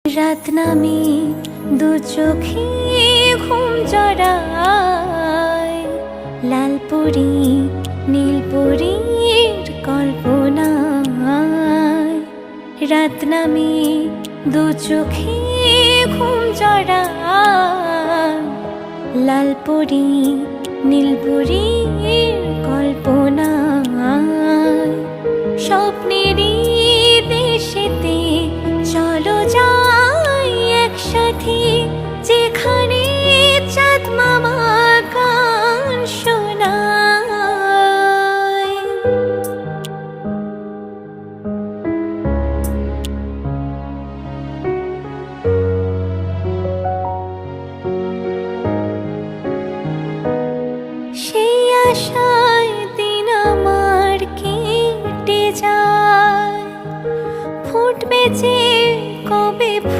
রাত নামে দু চোখে ঘুম জড়ায়, লালপুরি নীলপুরীর কল্পনায়। রাত নামে দু চোখে ঘুম জড়ায়, লালপুরি নীলপুরীর কল্পনায়। স্বপ্নেরই